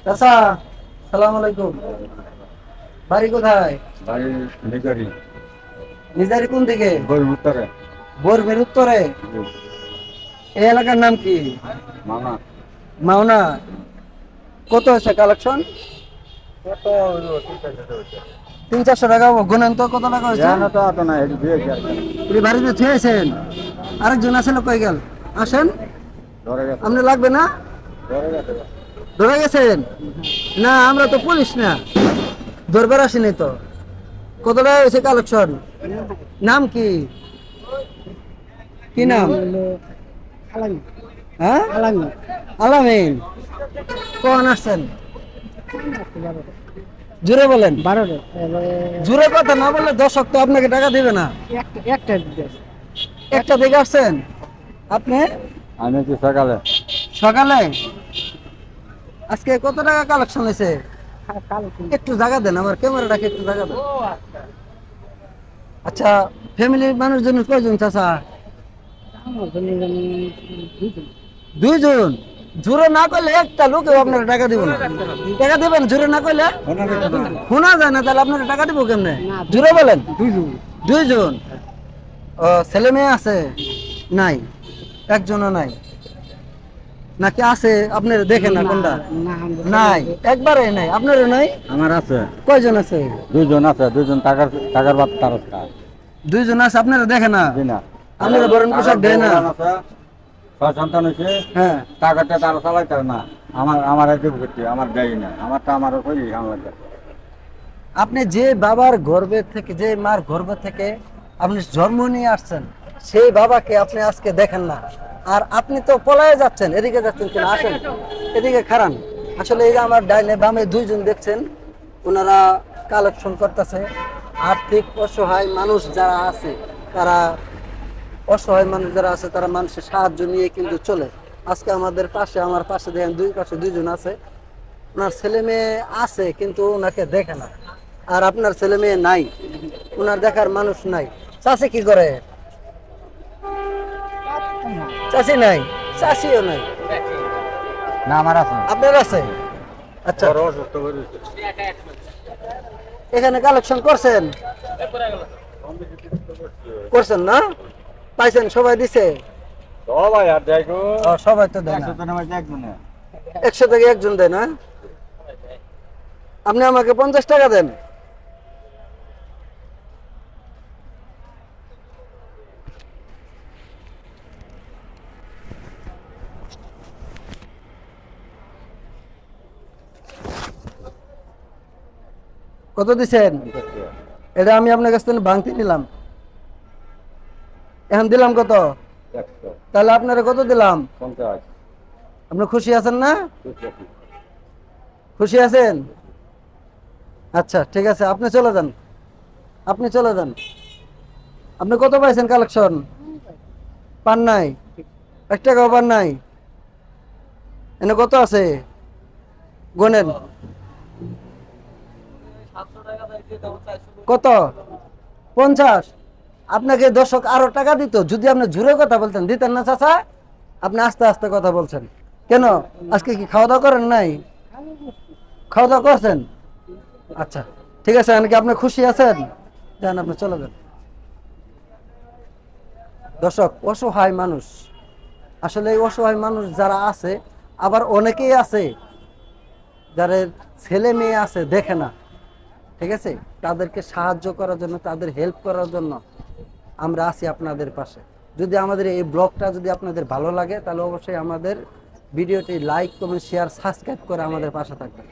চাচা, সালাম আলাইকুম। বাড়ি কোথায়? বাড়ি নিগারি নিজারি কোন দিকে? গরুর উত্তরে। বরবের উত্তরে। এই এলাকার নাম কি? মামা মাওনা। কত হয়েছে কালেকশন? কত হইলো? 300-400 টাকা গুনেন তো কত টাকা হয়েছে? জানো তো অত না, এটি দিয়েছি আর কি। আপনি বাড়িতে থুয়েছেন? আরেকজন আছে কই গেল? আসেন। ধরে গেছে, আপনি লাগবে না? ধরে গেছে। ধরে গেছেন? না, আমরা তো পুলিশ না, ধরবার আসিনি তো। কত টাকা হয়েছে কালেকশন? নাম কি? কি নাম? হ্যাঁ, আলামিন। কখন আসছেন? জোরে বলেন। জোরে কথা না বললে দর্শক তো আপনাকে টাকা দিবে না। একটা দিকে আসছেন আপনি? আমি কি সকালে সকালে? আজকে কত টাকা কালেকশন হয়েছে? একটু জায়গা দেন, আমার ক্যামেরাটাকে একটু জায়গা দেন। আচ্ছা, ফ্যামিলির মানুষজন কয়জন চাচা? দুইজন। জোরে না করলে একটা লোকেও আপনার টাকা দিব না। টাকা দিবেন জোরে না করলে? শোনা যায় না, তাহলে আপনার টাকা দিব কেমনে? জোরে বলেন। দুইজন। ও, ছেলে মেয়ে আছে? নাই, একজনও নাই। নাকি আছে আপনার দেখেন না কোনটা? নাই, একবারে নাই। আপনারও নাই? আমার আছে, কয়জন আছে? দুইজন আছে, দুইজন টাকার টাকার বাদ তার আছে। দুইজন আছে, আপনারা দেখে না? জি না, আপনারা বরণ পোশাক দেয় না? ছয় সন্তান হয়েছে, হ্যাঁ। টাকাটা তারা চালাইতে না। আমার একটু করতে আমার দেয় না, আমারটা আমারও করি আমার। আপনি যে বাবার গর্ভে থেকে, যে মার গর্ভ থেকে আপনি জন্ম নিয়ে আসছেন, সেই বাবাকে আপনি আজকে দেখেন না। আর আপনি তো পলায়ে যাচ্ছেন, এদিকে যাচ্ছেন কিনা? আসেন এদিকে খারান। আসলে এই যে আমার ডাইনে বামে দুইজন দেখছেন, ওনারা কালেকশন করতেছে। আর্থিক অসহায় মানুষ যারা আছে, তারা অসহায় মানুষ যারা আছে, তারা মানুষের সাহায্য নিয়ে কিন্তু চলে। আজকে আমাদের পাশে, আমার পাশে দেখেন, দুই পাশে দুইজন আছে। ওনার ছেলে মেয়ে আছে কিন্তু ওনাকে দেখে না। আর আপনার ছেলে মেয়ে নাই, ওনার দেখার মানুষ নাই। চাষি কি করে? চাষি নাই, চাষিও নাই। না, আমার আছে। আপনার আছে? আচ্ছা, এখানে কালেকশন করছেন? করছেন না? পাইছেন? সবাই দিছে? সবাই আর যাই গো, সবাই তো দেয় না। 100 থেকে একজন দেয় না? আপনি আমাকে 50 টাকা দেন। কত দিছেন? এটা আমি আপনার কাছ থেকে ভাঙতে নিলাম। এখন দিলাম কত? তাহলে আপনারা কত দিলাম? আপনি খুশি আছেন না? খুশি আছেন? আচ্ছা, ঠিক আছে, আপনি চলে যান। আপনি চলে যান। আপনি কত পাইছেন কালেকশন? পান নাই? 1 টাকাও পান নাই? এনে কত আছে গোনেন? কত? 50? আপনাকে দর্শক আরো টাকা দিত যদি আপনি জোরে কথা বলতেন। দিতেন না চাচা? আপনি আস্তে আস্তে কথা বলছেন কেন? আজকে কি খাওয়া দাওয়া করেন নাই? খাওয়া দাওয়া করছেন? আচ্ছা, ঠিক আছে। নাকি আপনি খুশি আছেন? যান, আপনি চলে যান। দর্শক, অসহায় মানুষ, আসলে এই অসহায় মানুষ যারা আছে, আবার অনেকেই আছে যাদের ছেলে মেয়ে আছে দেখে না। ঠিক আছে, তাদেরকে সাহায্য করার জন্য, তাদের হেল্প করার জন্য আমরা আছি আপনাদের পাশে। যদি আমাদের এই ব্লগটা যদি আপনাদের ভালো লাগে, তাহলে অবশ্যই আমাদের ভিডিওটি লাইক, কমেন্ট, শেয়ার, সাবস্ক্রাইব করে আমাদের পাশে থাকবেন।